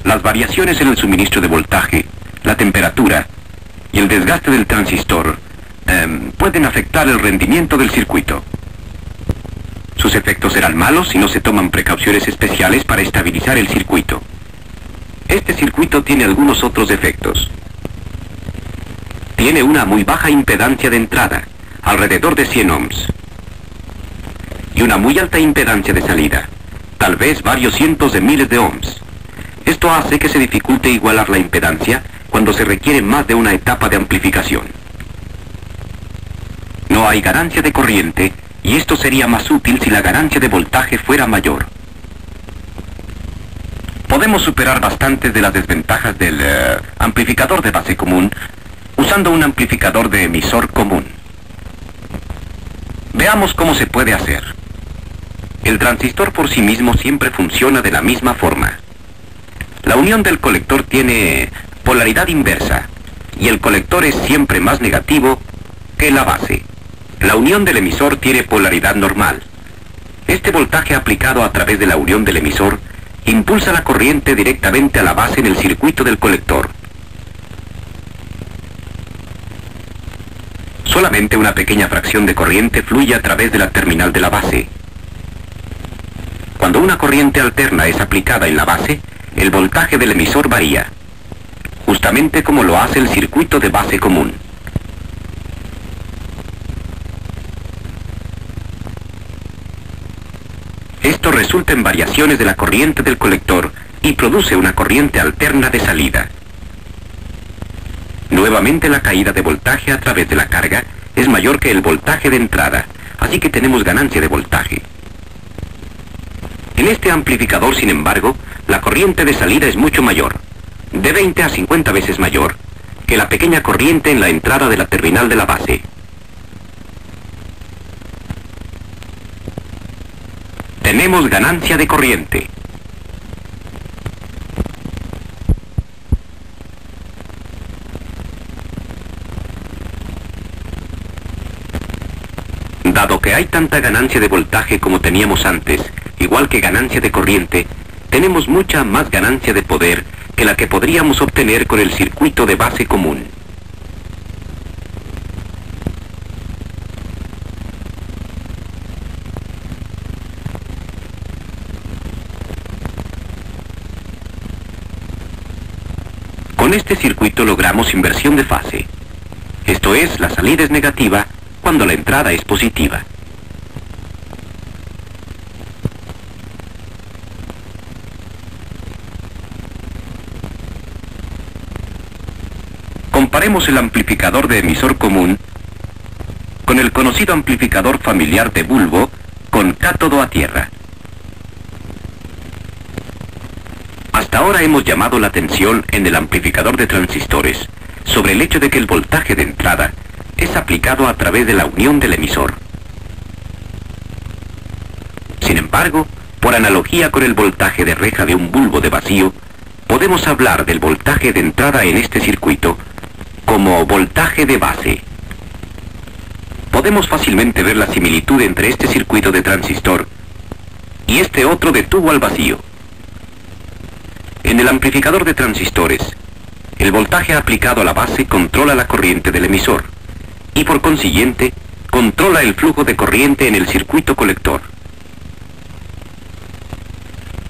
Las variaciones en el suministro de voltaje, la temperatura y el desgaste del transistor pueden afectar el rendimiento del circuito. Sus efectos serán malos si no se toman precauciones especiales para estabilizar el circuito. Este circuito tiene algunos otros efectos. Tiene una muy baja impedancia de entrada, alrededor de 100 ohms, y una muy alta impedancia de salida, tal vez varios cientos de miles de ohms. Esto hace que se dificulte igualar la impedancia cuando se requiere más de una etapa de amplificación. No hay ganancia de corriente, y esto sería más útil si la ganancia de voltaje fuera mayor. Podemos superar bastantes de las desventajas del amplificador de base común usando un amplificador de emisor común. Veamos cómo se puede hacer. El transistor por sí mismo siempre funciona de la misma forma. La unión del colector tiene polaridad inversa, y el colector es siempre más negativo que la base. La unión del emisor tiene polaridad normal. Este voltaje aplicado a través de la unión del emisor impulsa la corriente directamente a la base en el circuito del colector. Solamente una pequeña fracción de corriente fluye a través de la terminal de la base. Cuando una corriente alterna es aplicada en la base, el voltaje del emisor varía, justamente como lo hace el circuito de base común. Esto resulta en variaciones de la corriente del colector y produce una corriente alterna de salida. Nuevamente la caída de voltaje a través de la carga es mayor que el voltaje de entrada, así que tenemos ganancia de voltaje. En este amplificador, sin embargo, la corriente de salida es mucho mayor, de 20 a 50 veces mayor, que la pequeña corriente en la entrada de la terminal de la base. Tenemos ganancia de corriente. Dado que hay tanta ganancia de voltaje como teníamos antes, igual que ganancia de corriente, tenemos mucha más ganancia de poder que la que podríamos obtener con el circuito de base común. Con este circuito logramos inversión de fase. Esto es, la salida es negativa cuando la entrada es positiva. Comparemos el amplificador de emisor común con el conocido amplificador familiar de bulbo con cátodo a tierra. Hasta ahora hemos llamado la atención en el amplificador de transistores sobre el hecho de que el voltaje de entrada es aplicado a través de la unión del emisor. Sin embargo, por analogía con el voltaje de reja de un bulbo de vacío, podemos hablar del voltaje de entrada en este circuito como voltaje de base. Podemos fácilmente ver la similitud entre este circuito de transistor y este otro de tubo al vacío. En el amplificador de transistores, el voltaje aplicado a la base controla la corriente del emisor y por consiguiente controla el flujo de corriente en el circuito colector.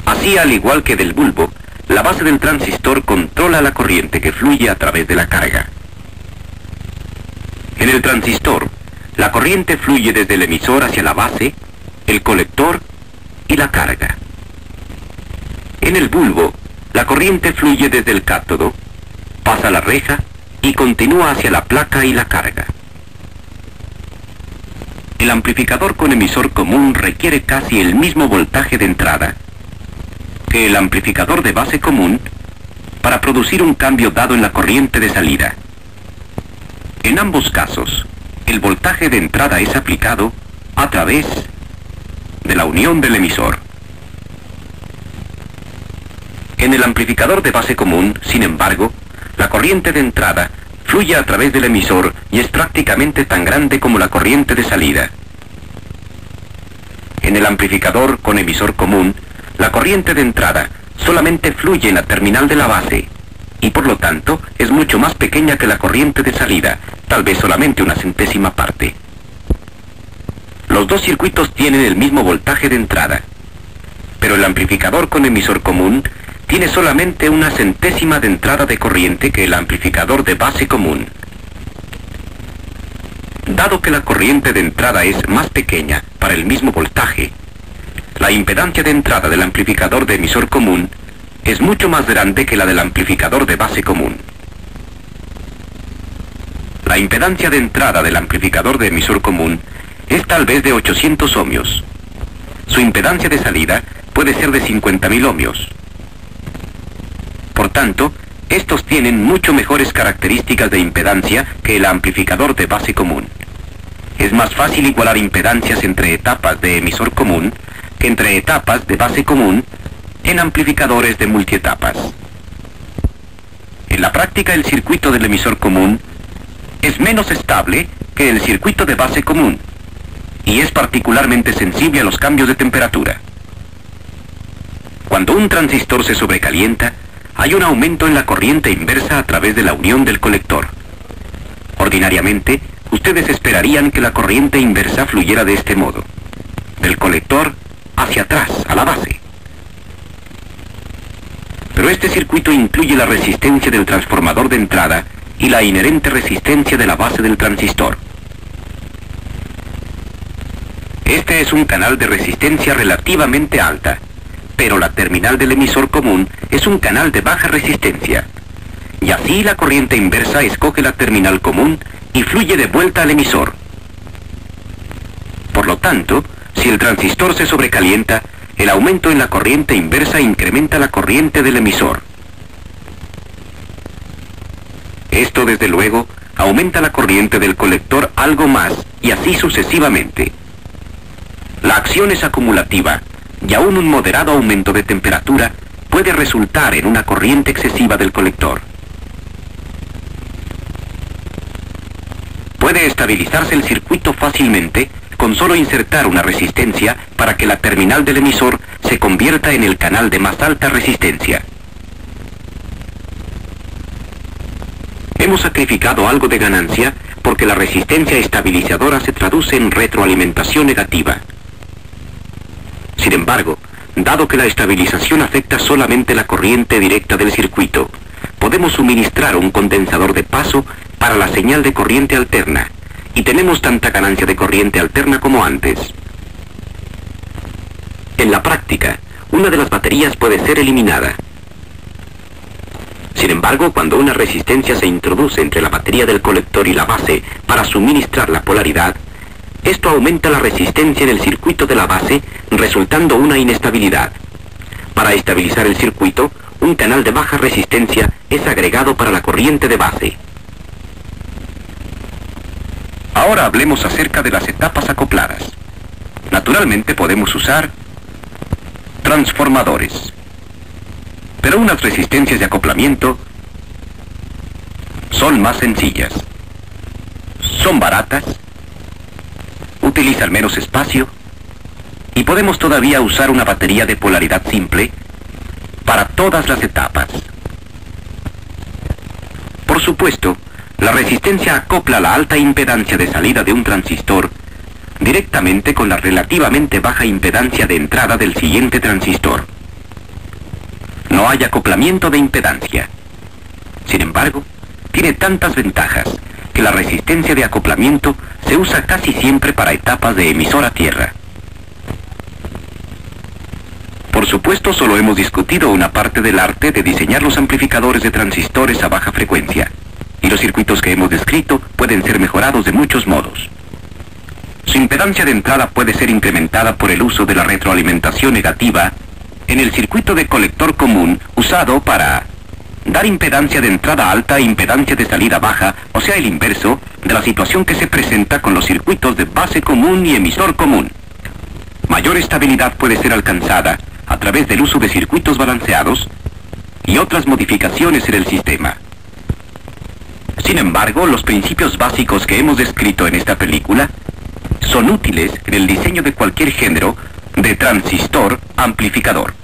Así, al igual que del bulbo, la base del transistor controla la corriente que fluye a través de la carga. En el transistor, la corriente fluye desde el emisor hacia la base, el colector y la carga. En el bulbo, la corriente fluye desde el cátodo, pasa la reja y continúa hacia la placa y la carga. El amplificador con emisor común requiere casi el mismo voltaje de entrada que el amplificador de base común para producir un cambio dado en la corriente de salida. En ambos casos, el voltaje de entrada es aplicado a través de la unión del emisor. En el amplificador de base común, sin embargo, la corriente de entrada fluye a través del emisor y es prácticamente tan grande como la corriente de salida. En el amplificador con emisor común, la corriente de entrada solamente fluye en la terminal de la base, y por lo tanto es mucho más pequeña que la corriente de salida, tal vez solamente una centésima parte. Los dos circuitos tienen el mismo voltaje de entrada, pero el amplificador con emisor común tiene solamente una centésima de entrada de corriente que el amplificador de base común. Dado que la corriente de entrada es más pequeña para el mismo voltaje, la impedancia de entrada del amplificador de emisor común es mucho más grande que la del amplificador de base común. La impedancia de entrada del amplificador de emisor común es tal vez de 800 ohmios. Su impedancia de salida puede ser de 50.000 ohmios. Por tanto, estos tienen mucho mejores características de impedancia que el amplificador de base común. Es más fácil igualar impedancias entre etapas de emisor común que entre etapas de base común en amplificadores de multietapas. En la práctica, el circuito del emisor común es menos estable que el circuito de base común y es particularmente sensible a los cambios de temperatura. Cuando un transistor se sobrecalienta, hay un aumento en la corriente inversa a través de la unión del colector. Ordinariamente, ustedes esperarían que la corriente inversa fluyera de este modo, del colector hacia atrás, a la base. Pero este circuito incluye la resistencia del transformador de entrada y la inherente resistencia de la base del transistor. Este es un canal de resistencia relativamente alta, pero la terminal del emisor común es un canal de baja resistencia. Y así la corriente inversa escoge la terminal común y fluye de vuelta al emisor. Por lo tanto, si el transistor se sobrecalienta, el aumento en la corriente inversa incrementa la corriente del emisor. Esto, desde luego, aumenta la corriente del colector algo más y así sucesivamente. La acción es acumulativa y aún un moderado aumento de temperatura puede resultar en una corriente excesiva del colector. Puede estabilizarse el circuito fácilmente con solo insertar una resistencia para que la terminal del emisor se convierta en el canal de más alta resistencia. Hemos sacrificado algo de ganancia porque la resistencia estabilizadora se traduce en retroalimentación negativa. Sin embargo, dado que la estabilización afecta solamente la corriente directa del circuito, podemos suministrar un condensador de paso para la señal de corriente alterna, y tenemos tanta ganancia de corriente alterna como antes. En la práctica, una de las baterías puede ser eliminada. Sin embargo, cuando una resistencia se introduce entre la batería del colector y la base para suministrar la polaridad, esto aumenta la resistencia en el circuito de la base, resultando una inestabilidad. Para estabilizar el circuito, un canal de baja resistencia es agregado para la corriente de base. Ahora hablemos acerca de las etapas acopladas. Naturalmente podemos usar transformadores, pero unas resistencias de acoplamiento son más sencillas. Son baratas, utilizan menos espacio y podemos todavía usar una batería de polaridad simple para todas las etapas. Por supuesto, la resistencia acopla la alta impedancia de salida de un transistor directamente con la relativamente baja impedancia de entrada del siguiente transistor. No hay acoplamiento de impedancia. Sin embargo, tiene tantas ventajas que la resistencia de acoplamiento se usa casi siempre para etapas de emisor a tierra. Por supuesto, solo hemos discutido una parte del arte de diseñar los amplificadores de transistores a baja frecuencia, y los circuitos que hemos descrito pueden ser mejorados de muchos modos. Su impedancia de entrada puede ser incrementada por el uso de la retroalimentación negativa en el circuito de colector común usado para dar impedancia de entrada alta e impedancia de salida baja, o sea, el inverso de la situación que se presenta con los circuitos de base común y emisor común. Mayor estabilidad puede ser alcanzada a través del uso de circuitos balanceados y otras modificaciones en el sistema. Sin embargo, los principios básicos que hemos descrito en esta película son útiles en el diseño de cualquier género de transistor amplificador.